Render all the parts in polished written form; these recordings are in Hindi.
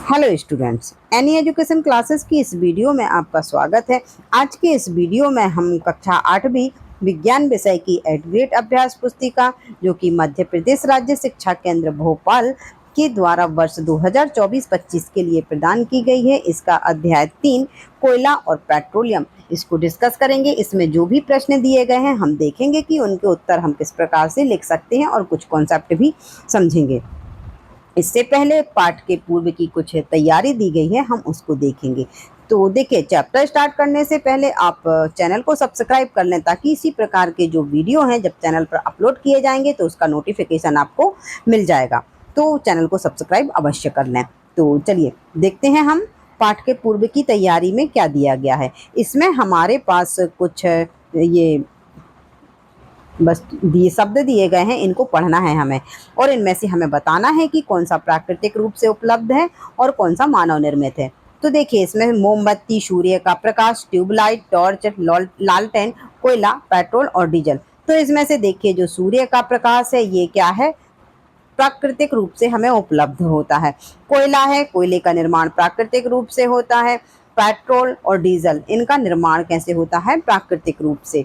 Hello students, any education classes की इस वीडियो में आपका स्वागत है। आज के इस वीडियो में हम कक्षा 8वीं विज्ञान विषय की एडग्रेड अभ्यास पुस्तिका जो कि मध्य प्रदेश राज्य शिक्षा केंद्र भोपाल के द्वारा वर्ष 2024-25 के लिए प्रदान की गई है, इसका अध्याय 3 कोयला और पेट्रोलियम, इसको डिस्कस करेंगे। इसमें जो भी प्रश्न दिए गए हैं हम देखेंगे कि उनके उत्तर हम किस प्रकार से लिख सकते हैं और कुछ कॉन्सेप्ट भी समझेंगे। इससे पहले पाठ के पूर्व की कुछ तैयारी दी गई है, हम उसको देखेंगे। तो देखिए, चैप्टर स्टार्ट करने से पहले आप चैनल को सब्सक्राइब कर लें ताकि इसी प्रकार के जो वीडियो हैं जब चैनल पर अपलोड किए जाएंगे तो उसका नोटिफिकेशन आपको मिल जाएगा। तो चैनल को सब्सक्राइब अवश्य कर लें। तो चलिए देखते हैं हम पाठ के पूर्व की तैयारी में क्या दिया गया है। इसमें हमारे पास कुछ ये बस दिए शब्द दिए गए हैं, इनको पढ़ना है हमें और इनमें से हमें बताना है कि कौन सा प्राकृतिक रूप से उपलब्ध है और कौन सा मानव निर्मित है। तो देखिए, इसमें मोमबत्ती, सूर्य का प्रकाश, ट्यूबलाइट, टॉर्च, लालटेन, कोयला, पेट्रोल और डीजल। तो इसमें से देखिए, जो सूर्य का प्रकाश है ये क्या है, प्राकृतिक रूप से हमें उपलब्ध होता है। कोयला है, कोयले का निर्माण प्राकृतिक रूप से होता है। पेट्रोल और डीजल, इनका निर्माण कैसे होता है, प्राकृतिक रूप से।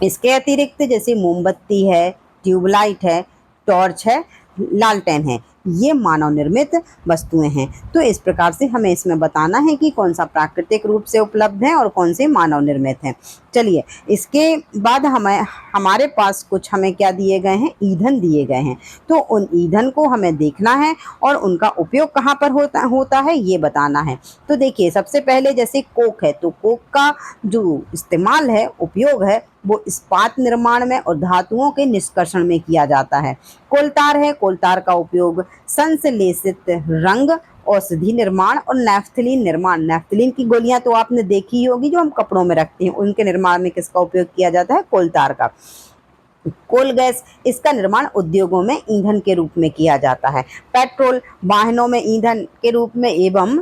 इसके अतिरिक्त जैसे मोमबत्ती है, ट्यूबलाइट है, टॉर्च है, लालटेन है, ये मानव निर्मित वस्तुएं हैं। तो इस प्रकार से हमें इसमें बताना है कि कौन सा प्राकृतिक रूप से उपलब्ध है और कौन से मानव निर्मित हैं। चलिए, इसके बाद हमारे पास कुछ हमें क्या दिए गए हैं, ईंधन दिए गए हैं। तो उन ईंधन को हमें देखना है और उनका उपयोग कहाँ पर होता है ये बताना है। तो देखिए, सबसे पहले जैसे कोक है, तो कोक का जो इस्तेमाल है, उपयोग है, वो इस्पात निर्माण में और धातुओं के निष्कर्षण में किया जाता है। कोलतार है, कोलतार का उपयोग संश्लेषित रंग, औषधि निर्माण और नैफ्थलीन निर्माण, नैफ्थलीन की गोलियां तो आपने देखी होगी जो हम कपड़ों में रखते हैं, उनके निर्माण में किसका उपयोग किया जाता है, कोलतार का। कोल गैस, इसका निर्माण उद्योगों में ईंधन के रूप में किया जाता है। पेट्रोल, वाहनों में ईंधन के रूप में एवं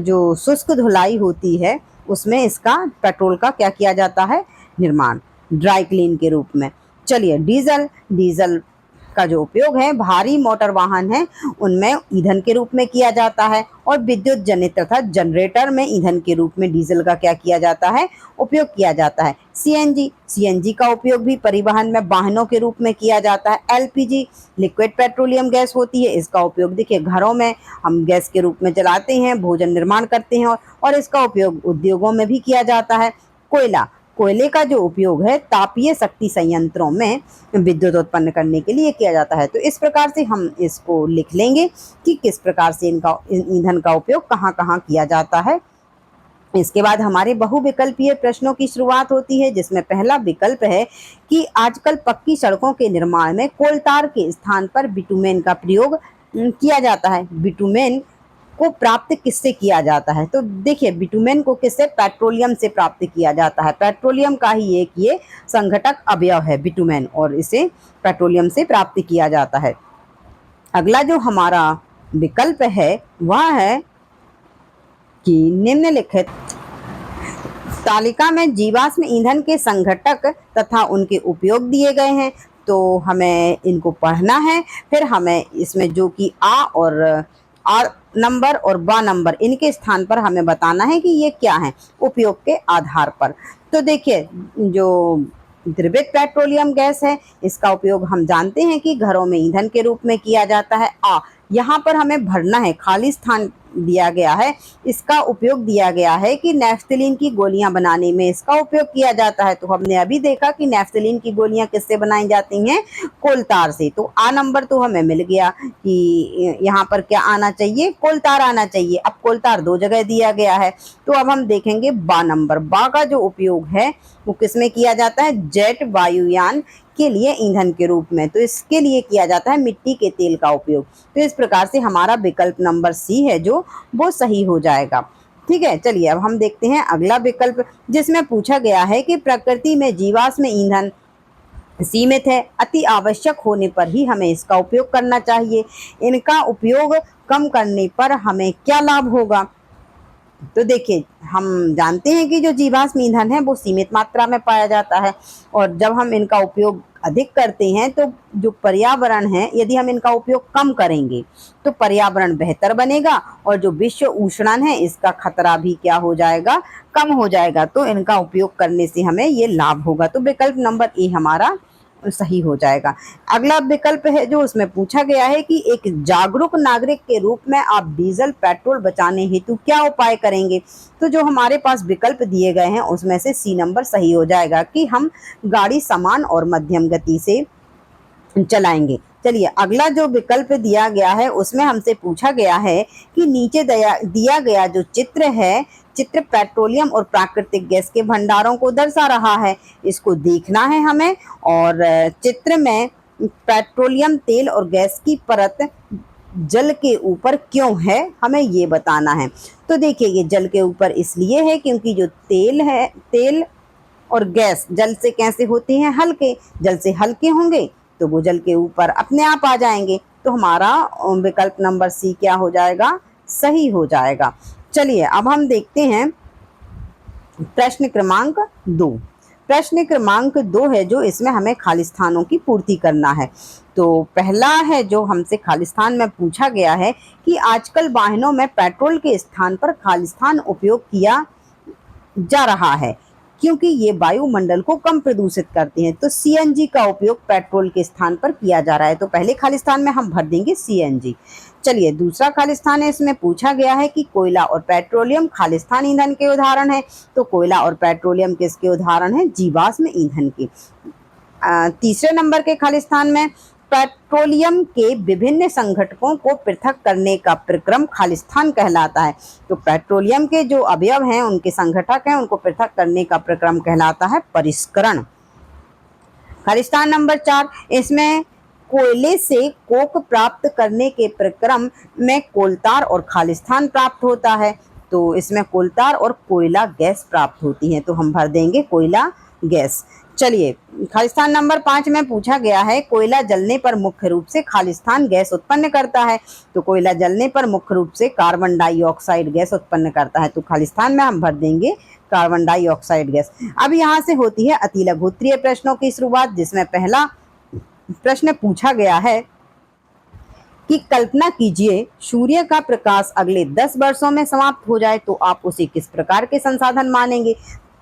जो शुष्क धुलाई होती है उसमें इसका पेट्रोल का क्या किया जाता है, निर्माण, ड्राई क्लीन के रूप में। चलिए, डीजल, डीजल का जो उपयोग है, भारी मोटर वाहन है उनमें ईंधन के रूप में किया जाता है और विद्युत जनित तथा जनरेटर में ईंधन के रूप में डीजल का क्या किया जाता है, उपयोग किया जाता है। सीएनजी, सीएनजी का उपयोग भी परिवहन में वाहनों के रूप में किया जाता है। एलपीजी, लिक्विड पेट्रोलियम गैस होती है, इसका उपयोग देखिए घरों में हम गैस के रूप में जलाते हैं, भोजन निर्माण करते हैं और इसका उपयोग उद्योगों में भी किया जाता है। कोयला, कोयले का जो उपयोग है तापीय शक्ति संयंत्रों में विद्युत उत्पन्न करने के लिए किया जाता है। तो इस प्रकार से हम इसको लिख लेंगे कि किस प्रकार से इनका ईंधन का उपयोग कहाँ कहाँ किया जाता है। इसके बाद हमारे बहुविकल्पीय प्रश्नों की शुरुआत होती है, जिसमें पहला विकल्प है कि आजकल पक्की सड़कों के निर्माण में कोलतार के स्थान पर बिटुमेन का प्रयोग किया जाता है। बिटुमेन को प्राप्त किससे किया जाता है, तो देखिए, बिटुमेन को किससे, पेट्रोलियम से प्राप्त किया जाता है। पेट्रोलियम का ही एक ये संघटक अवयव है बिटुमेन और इसे पेट्रोलियम से प्राप्त किया जाता है। अगला जो हमारा विकल्प है वह है कि निम्नलिखित तालिका में जीवाश्म ईंधन के संघटक तथा उनके उपयोग दिए गए हैं। तो हमें इनको पढ़ना है, फिर हमें इसमें जो कि आ नंबर और बा नंबर, इनके स्थान पर हमें बताना है कि ये क्या है उपयोग के आधार पर। तो देखिए, जो द्रवित पेट्रोलियम गैस है इसका उपयोग हम जानते हैं कि घरों में ईंधन के रूप में किया जाता है। यहाँ पर हमें भरना है, खाली स्थान दिया गया है, इसका उपयोग दिया गया है कि नैफ्थलीन की गोलियां बनाने में इसका उपयोग किया जाता है। तो हमने अभी देखा कि नैफ्थलीन की गोलियां किससे बनाई जाती हैं, कोलतार से। तो आ नंबर तो हमें मिल गया कि यहाँ पर क्या आना चाहिए, कोलतार आना चाहिए। अब कोलतार दो जगह दिया गया है, तो अब हम देखेंगे बा नंबर। बा का जो उपयोग है वो किसमें किया जाता है, जेट वायुयान के लिए ईंधन के रूप में। तो इसके लिए किया जाता है मिट्टी के तेल का उपयोग। तो इस प्रकार से हमारा विकल्प नंबर सी है जो वो सही हो जाएगा। ठीक है, चलिए अब हम देखते हैं अगला विकल्प, जिसमें पूछा गया है कि प्रकृति में जीवाश्म ईंधन सीमित है, अति आवश्यक होने पर ही हमें इसका उपयोग करना चाहिए। इनका उपयोग कम करने पर हमें क्या लाभ होगा। तो देखिए, हम जानते हैं कि जो जीवाश्म ईंधन है वो सीमित मात्रा में पाया जाता है, और जब हम इनका उपयोग अधिक करते हैं तो जो पर्यावरण है, यदि हम इनका उपयोग कम करेंगे तो पर्यावरण बेहतर बनेगा, और जो विश्व उष्णन है इसका खतरा भी क्या हो जाएगा, कम हो जाएगा। तो इनका उपयोग करने से हमें ये लाभ होगा। तो विकल्प नंबर ए हमारा सही हो जाएगा। अगला विकल्प है जो उसमें पूछा गया है कि एक जागरूक नागरिक के रूप में आप डीजल पेट्रोल बचाने हेतु क्या उपाय करेंगे। तो जो हमारे पास विकल्प दिए गए हैं उसमें से सी नंबर सही हो जाएगा कि हम गाड़ी समान और मध्यम गति से चलाएंगे। चलिए, अगला जो विकल्प दिया गया है उसमें हमसे पूछा गया है कि नीचे दिया गया जो चित्र है, चित्र पेट्रोलियम और प्राकृतिक गैस के भंडारों को दर्शा रहा है। इसको देखना है हमें, और चित्र में पेट्रोलियम तेल और गैस की परत जल के ऊपर क्यों है, हमें ये बताना है। तो देखिए, ये जल के ऊपर इसलिए है क्योंकि जो तेल है, तेल और गैस जल से कैसे होते हैं, हल्के, जल से हल्के होंगे तो वो जल के ऊपर अपने आप आ जाएंगे। तो हमारा विकल्प नंबर सी क्या हो जाएगा, सही हो जाएगा। चलिए, अब हम देखते हैं प्रश्न क्रमांक 2। प्रश्न क्रमांक 2 है जो इसमें हमें खालिस्तानों की पूर्ति करना है। तो पहला है जो हमसे खालिस्तान में पूछा गया है कि आजकल वाहनों में पेट्रोल के स्थान पर खालिस्तान उपयोग किया जा रहा है क्योंकि ये वायुमंडल को कम प्रदूषित करते हैं। तो सीएनजी का उपयोग पेट्रोल के स्थान पर किया जा रहा है। तो पहले खालिस्तान में हम भर देंगे सीएनजी। चलिए, दूसरा खालिस्तान है, इसमें पूछा गया है कि कोयला और पेट्रोलियम खालिस्तान ईंधन के उदाहरण है। तो कोयला और पेट्रोलियम किसके उदाहरण है, जीवाश्म ईंधन के। तीसरे नंबर के खालिस्तान में पेट्रोलियम के विभिन्न संघटकों को पृथक करने का प्रक्रम खालिस्तान कहलाता है। तो पेट्रोलियम के जो अवयव हैं, उनके संघटक हैं, उनको पृथक करने का प्रक्रम कहलाता है परिष्करण। खालिस्तान नंबर 4, इसमें कोयले से कोक प्राप्त करने के प्रक्रम में कोलतार और खालिस्तान प्राप्त होता है। तो इसमें कोलतार और कोयला गैस प्राप्त होती है। तो हम भर देंगे कोयला गैस। चलिए, खालिस्तान नंबर 5 में पूछा गया है कोयला जलने पर मुख्य रूप से खालिस्तान गैस उत्पन्न करता है। तो कोयला जलने पर मुख्य रूप से कार्बन डाइऑक्साइड गैस उत्पन्न करता है। तो खालिस्तान में हम भर देंगे कार्बन डाइऑक्साइड गैस। अब यहाँ से होती है अति लघुत्तरीय प्रश्नों की शुरुआत, जिसमें पहला प्रश्न पूछा गया है कि कल्पना कीजिए सूर्य का प्रकाश अगले 10 वर्षों में समाप्त हो जाए तो आप उसे किस प्रकार के संसाधन मानेंगे।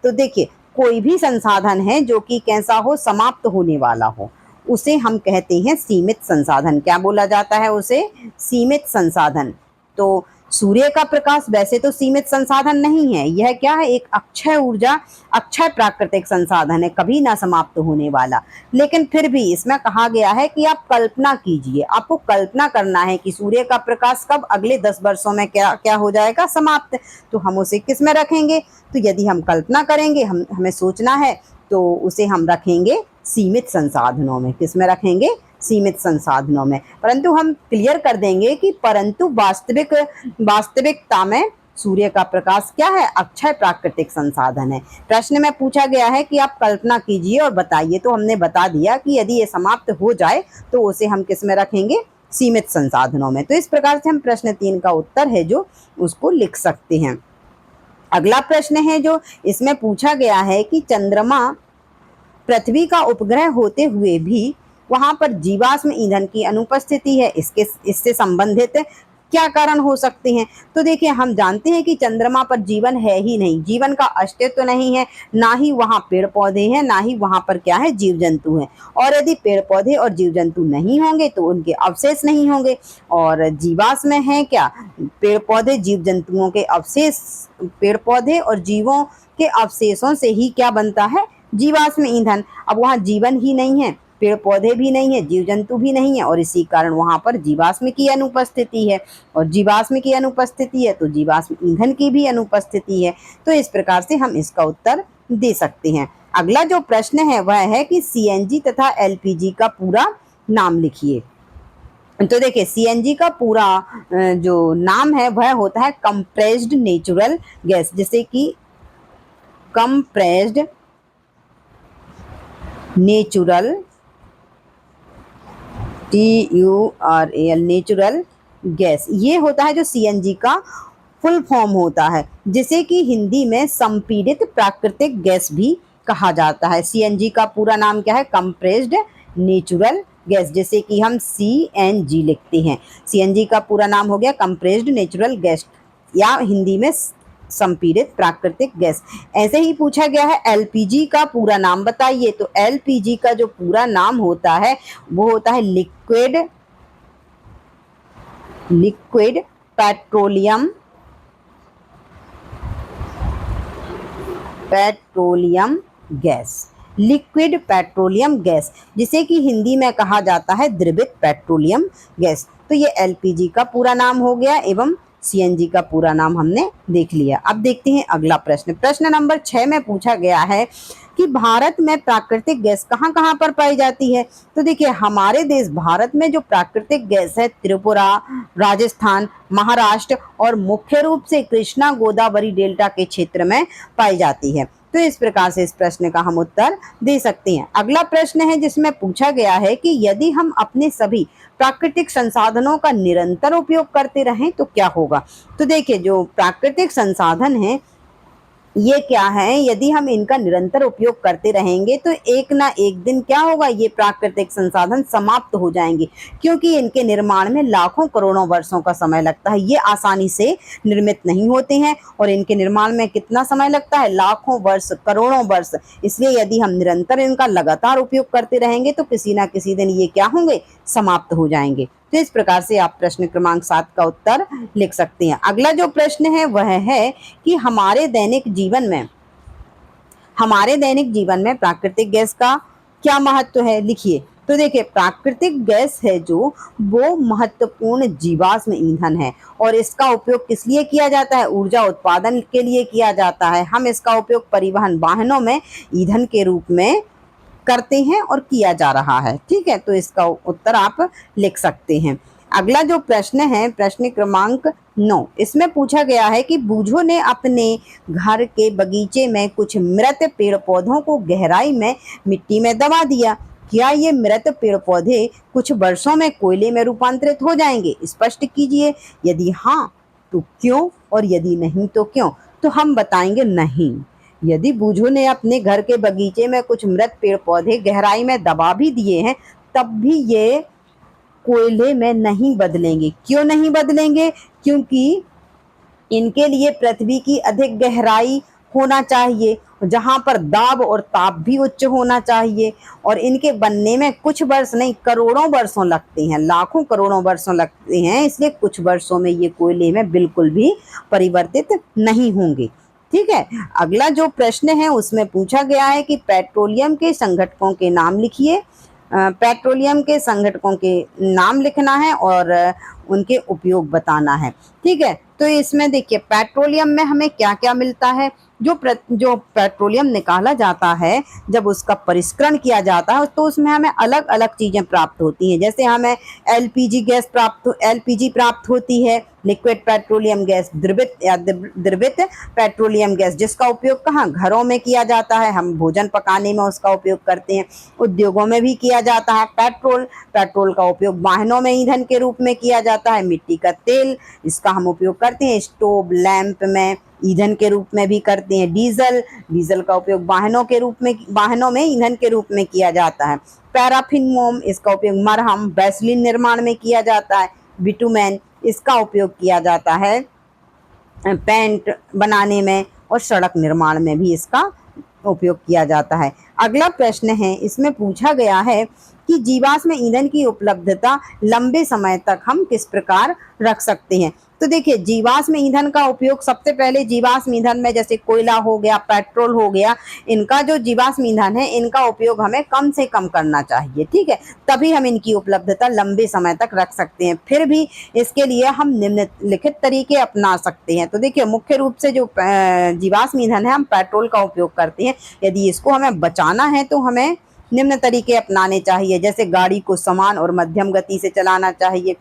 तो देखिए, कोई भी संसाधन है जो कि कैसा हो, समाप्त होने वाला हो, उसे हम कहते हैं सीमित संसाधन। क्या बोला जाता है उसे, सीमित संसाधन। तो सूर्य का प्रकाश वैसे तो सीमित संसाधन नहीं है, यह क्या है, एक अक्षय ऊर्जा, अक्षय प्राकृतिक संसाधन है, कभी ना समाप्त होने वाला। लेकिन फिर भी इसमें कहा गया है कि आप कल्पना कीजिए, आपको कल्पना करना है कि सूर्य का प्रकाश कब अगले 10 वर्षों में क्या क्या हो जाएगा, समाप्त। तो हम उसे किस में रखेंगे, तो यदि हम कल्पना करेंगे, हमें सोचना है, तो उसे हम रखेंगे सीमित संसाधनों में। किस में रखेंगे, सीमित संसाधनों में। परंतु हम क्लियर कर देंगे कि परंतु वास्तविकता में सूर्य का प्रकाश क्या है, अक्षय प्राकृतिक संसाधन है। प्रश्न में पूछा गया है कि आप कल्पना कीजिए और बताइए, तो हमने बता दिया कि यदि ये समाप्त हो जाए तो उसे हम किस में रखेंगे, सीमित संसाधनों में। तो इस प्रकार से हम प्रश्न 3 का उत्तर है जो उसको लिख सकते हैं। अगला प्रश्न है जो इसमें पूछा गया है कि चंद्रमा पृथ्वी का उपग्रह होते हुए भी वहां पर जीवाश्म ईंधन की अनुपस्थिति है, इससे संबंधित क्या कारण हो सकते हैं। तो देखिए, हम जानते हैं कि चंद्रमा पर जीवन है ही नहीं, जीवन का अस्तित्व तो नहीं है, ना ही वहां पेड़ पौधे हैं, ना ही वहां पर क्या है, जीव जंतु हैं। और यदि पेड़ पौधे और जीव जंतु नहीं होंगे तो उनके अवशेष नहीं होंगे। और जीवाश्म है क्या, पेड़ पौधे, जीव जंतुओं के अवशेष, पेड़ पौधे और जीवों के अवशेषों से ही क्या बनता है, जीवाश्म ईंधन। अब वहाँ जीवन ही नहीं है, पेड़ पौधे भी नहीं है, जीव जंतु भी नहीं है, और इसी कारण वहां पर जीवाश्म की अनुपस्थिति है। और जीवाश्म की अनुपस्थिति है तो जीवाश्म ईंधन की भी अनुपस्थिति है। तो इस प्रकार से हम इसका उत्तर दे सकते हैं। अगला जो प्रश्न है वह है कि सीएनजी तथा एलपीजी का पूरा नाम लिखिए। तो देखिए, सीएनजी का पूरा जो नाम है वह होता है कंप्रेस्ड नेचुरल गैस, जैसे कि compressed natural, TURAL, natural gas, ये होता है जो सीएनजी का फुल फॉर्म होता है, जिसे कि हिंदी में संपीड़ित प्राकृतिक गैस भी कहा जाता है। सीएनजी का पूरा नाम क्या है? कंप्रेस्ड नेचुरल गैस, जैसे कि हम सीएनजी लिखते हैं। सीएनजी का पूरा नाम हो गया कंप्रेस्ड नेचुरल गैस, या हिंदी में संपीड़ित प्राकृतिक गैस। ऐसे ही पूछा गया है एलपीजी का पूरा नाम बताइए, तो एलपीजी का जो पूरा नाम होता है वो होता है liquid petroleum gas. Liquid petroleum gas, जिसे कि हिंदी में कहा जाता है द्रवित पेट्रोलियम गैस। तो ये एलपीजी का पूरा नाम हो गया एवं सीएनजी का पूरा नाम हमने देख लिया। अब देखते हैं अगला प्रश्न। प्रश्न नंबर 6 में पूछा गया है कि भारत में प्राकृतिक गैस कहाँ कहाँ पर पाई जाती है। तो देखिए, हमारे देश भारत में जो प्राकृतिक गैस है त्रिपुरा, राजस्थान, महाराष्ट्र और मुख्य रूप से कृष्णा गोदावरी डेल्टा के क्षेत्र में पाई जाती है। तो इस प्रकार से इस प्रश्न का हम उत्तर दे सकते हैं। अगला प्रश्न है जिसमें पूछा गया है कि यदि हम अपने सभी प्राकृतिक संसाधनों का निरंतर उपयोग करते रहें तो क्या होगा। तो देखिए, जो प्राकृतिक संसाधन है ये क्या है, यदि हम इनका निरंतर उपयोग करते रहेंगे तो एक ना एक दिन क्या होगा, ये प्राकृतिक संसाधन समाप्त हो जाएंगे, क्योंकि इनके निर्माण में लाखों करोड़ों वर्षों का समय लगता है। ये आसानी से निर्मित नहीं होते हैं और इनके निर्माण में कितना समय लगता है, लाखों वर्ष, करोड़ों वर्ष। इसलिए यदि हम निरंतर इनका लगातार उपयोग करते रहेंगे तो किसी ना किसी दिन ये क्या होंगे, समाप्त हो जाएंगे। तो इस प्रकार से आप प्रश्न क्रमांक 7 का उत्तर लिख सकते हैं। अगला जो प्रश्न है वह है कि हमारे दैनिक जीवन में प्राकृतिक गैस का क्या महत्व है, लिखिए। तो देखिए, प्राकृतिक गैस है जो वो महत्वपूर्ण जीवाश्म ईंधन है और इसका उपयोग किस लिए किया जाता है, ऊर्जा उत्पादन के लिए किया जाता है। हम इसका उपयोग परिवहन वाहनों में ईंधन के रूप में करते हैं और किया जा रहा है। ठीक है, तो इसका उत्तर आप लिख सकते हैं। अगला जो प्रश्न है प्रश्न क्रमांक 9, इसमें पूछा गया है कि बूझो ने अपने घर के बगीचे में कुछ मृत पेड़ पौधों को गहराई में मिट्टी में दबा दिया। क्या ये मृत पेड़ पौधे कुछ वर्षों में कोयले में रूपांतरित हो जाएंगे, स्पष्ट कीजिए। यदि हाँ तो क्यों, और यदि नहीं तो क्यों। तो हम बताएंगे नहीं। यदि बूझो ने अपने घर के बगीचे में कुछ मृत पेड़ पौधे गहराई में दबा भी दिए हैं, तब भी ये कोयले में नहीं बदलेंगे। क्यों नहीं बदलेंगे, क्योंकि इनके लिए पृथ्वी की अधिक गहराई होना चाहिए, जहां पर दाब और ताप भी उच्च होना चाहिए, और इनके बनने में कुछ वर्ष नहीं करोड़ों वर्षों लगते हैं, लाखों करोड़ों वर्षों लगते हैं। इसलिए कुछ वर्षों में ये कोयले में बिल्कुल भी परिवर्तित नहीं होंगे। ठीक है, अगला जो प्रश्न है उसमें पूछा गया है कि पेट्रोलियम के संघटकों के नाम लिखिए। पेट्रोलियम के संघटकों के नाम लिखना है और उनके उपयोग बताना है। ठीक है, तो इसमें देखिए, पेट्रोलियम में हमें क्या क्या मिलता है। जो पेट्रोलियम निकाला जाता है, जब उसका परिष्करण किया जाता है तो उसमें हमें अलग अलग चीजें प्राप्त होती हैं। जैसे हमें एलपीजी प्राप्त होती है, लिक्विड पेट्रोलियम गैस, द्रवित पेट्रोलियम गैस, जिसका उपयोग कहाँ, घरों में किया जाता है। हम भोजन पकाने में उसका उपयोग करते हैं, उद्योगों में भी किया जाता है। पेट्रोल का उपयोग वाहनों में ईंधन के रूप में किया जाता है। मिट्टी का तेल, इसका हम उपयोग करते हैं स्टोव, लैंप में ईंधन के रूप में भी करते हैं। डीजल का उपयोग वाहनों में ईंधन के रूप में किया जाता है। पैराफिन मोम, इसका उपयोग मरहम, वैसलीन निर्माण में किया जाता है। बिटुमेन, इसका उपयोग किया जाता है पेंट बनाने में, और सड़क निर्माण में भी इसका उपयोग किया जाता है। अगला प्रश्न है, इसमें पूछा गया है कि जीवाश्म ईंधन की उपलब्धता लंबे समय तक हम किस प्रकार रख सकते हैं। तो देखिए, जीवाश्म ईंधन का उपयोग सबसे पहले जीवाश्म ईंधन में जैसे कोयला हो गया, पेट्रोल हो गया, इनका जो जीवाश्म ईंधन है इनका उपयोग हमें कम से कम करना चाहिए। ठीक है, तभी हम इनकी उपलब्धता लंबे समय तक रख सकते हैं। फिर भी इसके लिए हम निम्नलिखित तरीके अपना सकते हैं। तो देखिए, मुख्य रूप से जो जीवाश्म ईंधन है हम पेट्रोल का उपयोग करते हैं। यदि इसको हमें बचाना है तो हमें निम्न तरीके अपनाने चाहिए। जैसे गाड़ी को समान और मध्यम गति से चलाना चाहिए,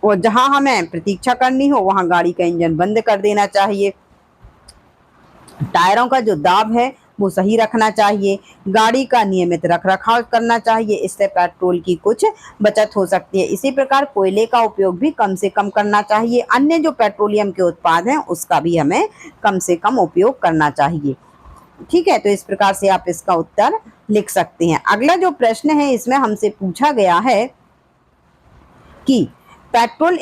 और जहां हमें प्रतीक्षा करनी हो वहां गाड़ी का इंजन बंद कर देना चाहिए। टायरों का जो दाब है वो सही रखना चाहिए। गाड़ी का नियमित रखरखाव करना चाहिए, इससे पेट्रोल की कुछ बचत हो सकती है। इसी प्रकार कोयले का उपयोग भी कम से कम करना चाहिए। अन्य जो पेट्रोलियम के उत्पाद हैं उसका भी हमें कम से कम उपयोग करना चाहिए। ठीक है, तो इस प्रकार से आप इसका उत्तर लिख सकते हैं। अगला जो प्रश्न है इसमें हमसे पूछा गया है कि पेट्रोल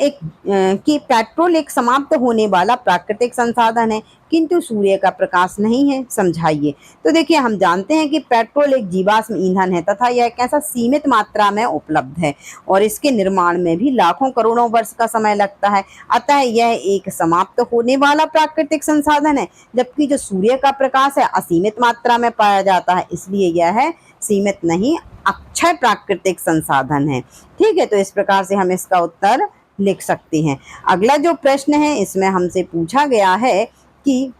एक समाप्त होने वाला प्राकृतिक संसाधन है, किंतु सूर्य का प्रकाश नहीं है, समझाइए। तो देखिए, हम जानते हैं कि पेट्रोल एक जीवाश्म ईंधन है तथा यह एक ऐसा सीमित मात्रा में उपलब्ध है और इसके निर्माण में भी लाखों करोड़ों वर्ष का समय लगता है। अतः यह एक समाप्त होने वाला प्राकृतिक संसाधन है, जबकि जो सूर्य का प्रकाश है असीमित मात्रा में पाया जाता है, इसलिए यह सीमित नहीं, अक्षय प्राकृतिक संसाधन है। ठीक है, तो इस प्रकार से हम इसका उत्तर लिख सकते हैं। अगला जो प्रश्न है इसमें हमसे पूछा गया है कि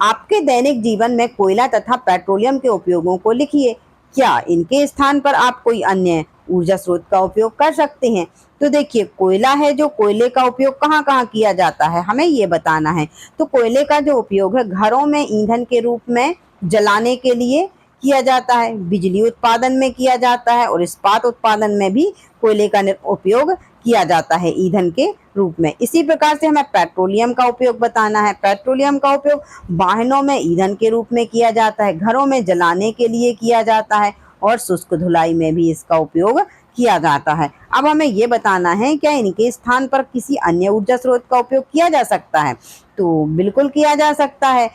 आपके दैनिक जीवन में कोयला तथा पेट्रोलियम के उपयोगों को लिखिए। क्या इनके स्थान पर आप कोई अन्य ऊर्जा स्रोत का उपयोग कर सकते हैं? तो देखिए, कोयला है, जो कोयले का उपयोग कहाँ कहाँ किया जाता है हमें ये बताना है। तो कोयले का जो उपयोग है घरों में ईंधन के रूप में जलाने के लिए किया जाता है, बिजली उत्पादन में किया जाता है और इस्पात उत्पादन में भी कोयले का उपयोग किया जाता है ईंधन के रूप में। इसी प्रकार से हमें पेट्रोलियम का उपयोग बताना है। पेट्रोलियम का उपयोग वाहनों में ईंधन के रूप में किया जाता है, घरों में जलाने के लिए किया जाता है और शुष्क धुलाई में भी इसका उपयोग किया जाता है। अब हमें ये बताना है क्या इनके स्थान पर किसी अन्य ऊर्जा स्रोत का उपयोग किया जा सकता है? तो बिल्कुल किया जा सकता है।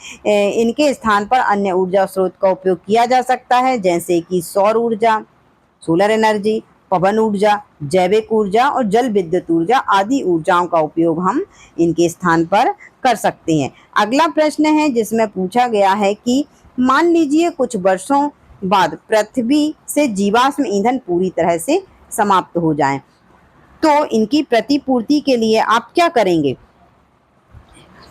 इनके स्थान पर अन्य ऊर्जा स्रोत का उपयोग किया जा सकता है, जैसे कि सौर ऊर्जा, सोलर एनर्जी, पवन ऊर्जा, जैविक ऊर्जा और जल विद्युत ऊर्जा आदि ऊर्जाओं का उपयोग हम इनके स्थान पर कर सकते हैं। अगला प्रश्न है जिसमें पूछा गया है कि मान लीजिए कुछ वर्षों बाद पृथ्वी से जीवाश्म ईंधन पूरी तरह से समाप्त हो जाए, तो इनकी प्रतिपूर्ति के लिए आप क्या करेंगे?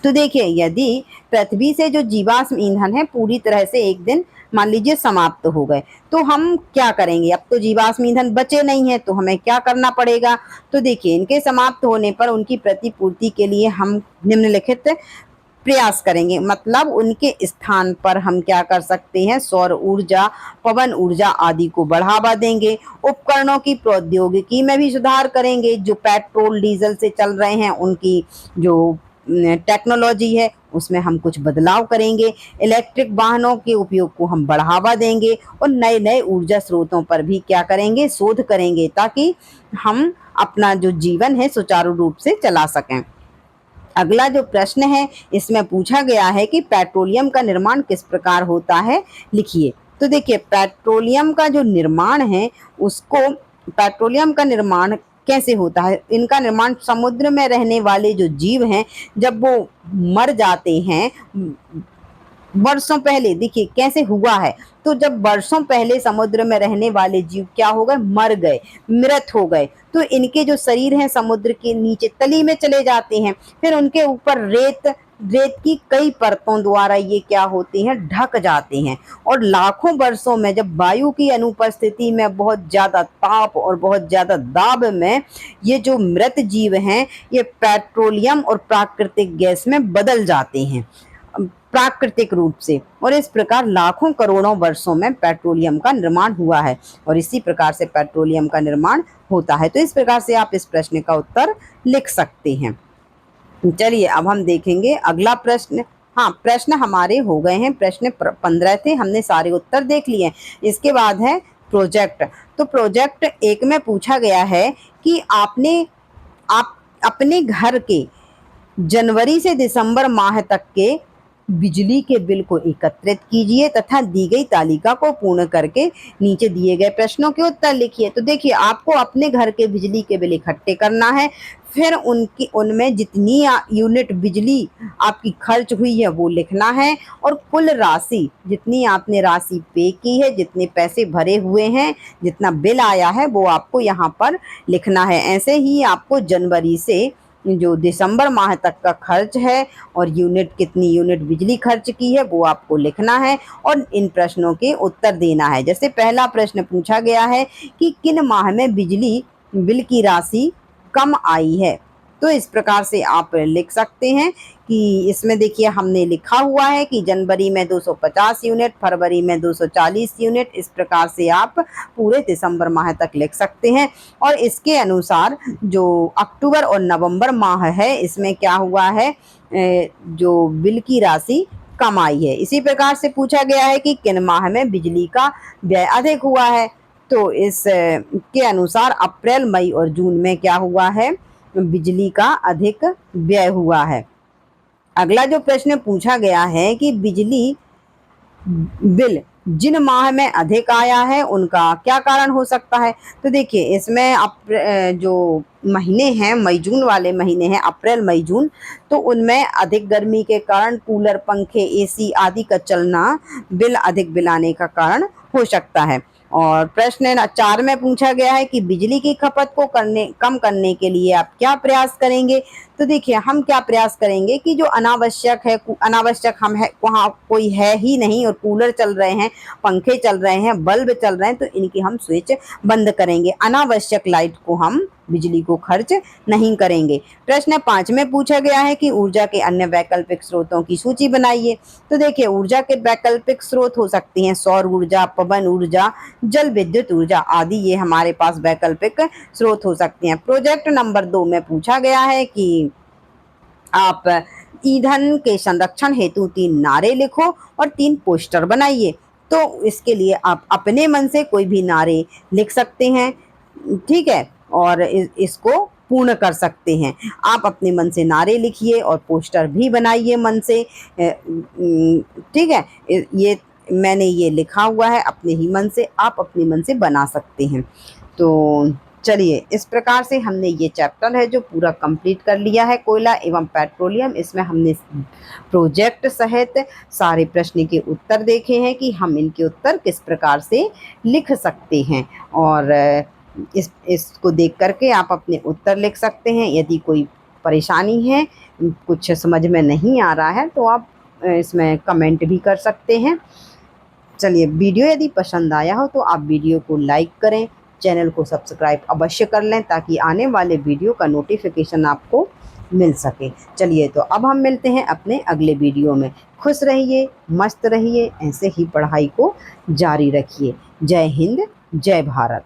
तो देखिए, यदि पृथ्वी से जो जीवाश्म ईंधन है पूरी तरह से एक दिन मान लीजिए समाप्त हो गए, तो हम क्या करेंगे? अब तो जीवाश्म ईंधन बचे नहीं है, तो हमें क्या करना पड़ेगा? तो देखिए, इनके समाप्त होने पर उनकी प्रतिपूर्ति के लिए हम निम्नलिखित प्रयास करेंगे। मतलब उनके स्थान पर हम क्या कर सकते हैं? सौर ऊर्जा, पवन ऊर्जा आदि को बढ़ावा देंगे। उपकरणों की प्रौद्योगिकी में भी सुधार करेंगे। जो पेट्रोल डीजल से चल रहे हैं उनकी जो टेक्नोलॉजी है उसमें हम कुछ बदलाव करेंगे। इलेक्ट्रिक वाहनों के उपयोग को हम बढ़ावा देंगे और नए नए ऊर्जा स्रोतों पर भी क्या करेंगे? शोध करेंगे, ताकि हम अपना जो जीवन है सुचारू रूप से चला सकें। अगला जो प्रश्न है इसमें पूछा गया है कि पेट्रोलियम का निर्माण किस प्रकार होता है, लिखिए। तो देखिए, पेट्रोलियम का जो निर्माण है उसको पेट्रोलियम का निर्माण कैसे होता है? इनका निर्माण समुद्र में रहने वाले जो जीव हैं जब वो मर जाते हैं वर्षों पहले, देखिए कैसे हुआ है। तो जब वर्षों पहले समुद्र में रहने वाले जीव क्या हो गए? मर गए, मृत हो गए, तो इनके जो शरीर हैं समुद्र के नीचे तली में चले जाते हैं। फिर उनके ऊपर रेत की कई परतों द्वारा ये क्या होते हैं? ढक जाते हैं। और लाखों वर्षों में जब वायु की अनुपस्थिति में बहुत ज्यादा ताप और बहुत ज्यादा दाब में ये जो मृत जीव हैं ये पेट्रोलियम और प्राकृतिक गैस में बदल जाते हैं प्राकृतिक रूप से, और इस प्रकार लाखों करोड़ों वर्षों में पेट्रोलियम का निर्माण हुआ है और इसी प्रकार से पेट्रोलियम का निर्माण होता है। तो इस प्रकार से आप इस प्रश्न का उत्तर लिख सकते हैं। चलिए अब हम देखेंगे अगला प्रश्न। हाँ, प्रश्न हमारे हो गए हैं, प्रश्न 15 थे, हमने सारे उत्तर देख लिए। इसके बाद है प्रोजेक्ट। तो प्रोजेक्ट 1 में पूछा गया है कि आप अपने घर के जनवरी से दिसंबर माह तक के बिजली के बिल को एकत्रित कीजिए तथा दी गई तालिका को पूर्ण करके नीचे दिए गए प्रश्नों के उत्तर लिखिए। तो देखिए, आपको अपने घर के बिजली के बिल इकट्ठे करना है, फिर उनमें जितनी यूनिट बिजली आपकी खर्च हुई है वो लिखना है और कुल राशि जितनी आपने राशि पे की है, जितने पैसे भरे हुए हैं, जितना बिल आया है वो आपको यहाँ पर लिखना है। ऐसे ही आपको जनवरी से जो दिसंबर माह तक का खर्च है और कितनी यूनिट बिजली खर्च की है वो आपको लिखना है और इन प्रश्नों के उत्तर देना है। जैसे पहला प्रश्न पूछा गया है कि किन माह में बिजली बिल की राशि कम आई है, तो इस प्रकार से आप लिख सकते हैं कि इसमें देखिए हमने लिखा हुआ है कि जनवरी में 250 यूनिट, फरवरी में 240 यूनिट, इस प्रकार से आप पूरे दिसंबर माह तक लिख सकते हैं। और इसके अनुसार जो अक्टूबर और नवंबर माह है इसमें क्या हुआ है, जो बिल की राशि कम आई है। इसी प्रकार से पूछा गया है कि किन माह में बिजली का व्यय अधिक हुआ है, तो इस के अनुसार अप्रैल, मई और जून में क्या हुआ है, बिजली का अधिक व्यय हुआ है। अगला जो प्रश्न पूछा गया है कि बिजली बिल जिन माह में अधिक आया है उनका क्या कारण हो सकता है। तो देखिए इसमें जो महीने हैं, मई जून वाले महीने हैं, अप्रैल मई जून, तो उनमें अधिक गर्मी के कारण कूलर, पंखे, एसी आदि का चलना बिल अधिक बिल आने का कारण हो सकता है। और प्रश्न 4 में पूछा गया है कि बिजली की खपत को कम करने के लिए आप क्या प्रयास करेंगे। तो देखिए हम क्या प्रयास करेंगे कि जो अनावश्यक हम है वहाँ कोई है ही नहीं, और कूलर चल रहे हैं, पंखे चल रहे हैं, बल्ब चल रहे हैं, तो इनकी हम स्विच बंद करेंगे। अनावश्यक लाइट को हम बिजली को खर्च नहीं करेंगे। प्रश्न 5 में पूछा गया है कि ऊर्जा के अन्य वैकल्पिक स्रोतों की सूची बनाइए। तो देखिए ऊर्जा के वैकल्पिक स्रोत हो सकती हैं सौर ऊर्जा, पवन ऊर्जा, जल विद्युत ऊर्जा आदि, ये हमारे पास वैकल्पिक स्रोत हो सकती हैं। प्रोजेक्ट नंबर 2 में पूछा गया है कि आप ईंधन के संरक्षण हेतु 3 नारे लिखो और 3 पोस्टर बनाइए। तो इसके लिए आप अपने मन से कोई भी नारे लिख सकते हैं, ठीक है, और इसको पूर्ण कर सकते हैं। आप अपने मन से नारे लिखिए और पोस्टर भी बनाइए मन से, ठीक है। ये मैंने ये लिखा हुआ है अपने ही मन से, आप अपने मन से बना सकते हैं। तो चलिए इस प्रकार से हमने ये चैप्टर है जो पूरा कंप्लीट कर लिया है, कोयला एवं पेट्रोलियम। इसमें हमने प्रोजेक्ट सहित सारे प्रश्न के उत्तर देखे हैं कि हम इनके उत्तर किस प्रकार से लिख सकते हैं, और इसको देख करके आप अपने उत्तर लिख सकते हैं। यदि कोई परेशानी है, कुछ समझ में नहीं आ रहा है, तो आप इसमें कमेंट भी कर सकते हैं। चलिए वीडियो यदि पसंद आया हो तो आप वीडियो को लाइक करें, चैनल को सब्सक्राइब अवश्य कर लें ताकि आने वाले वीडियो का नोटिफिकेशन आपको मिल सके। चलिए तो अब हम मिलते हैं अपने अगले वीडियो में। खुश रहिए, मस्त रहिए, ऐसे ही पढ़ाई को जारी रखिए। जय हिंद, जय भारत।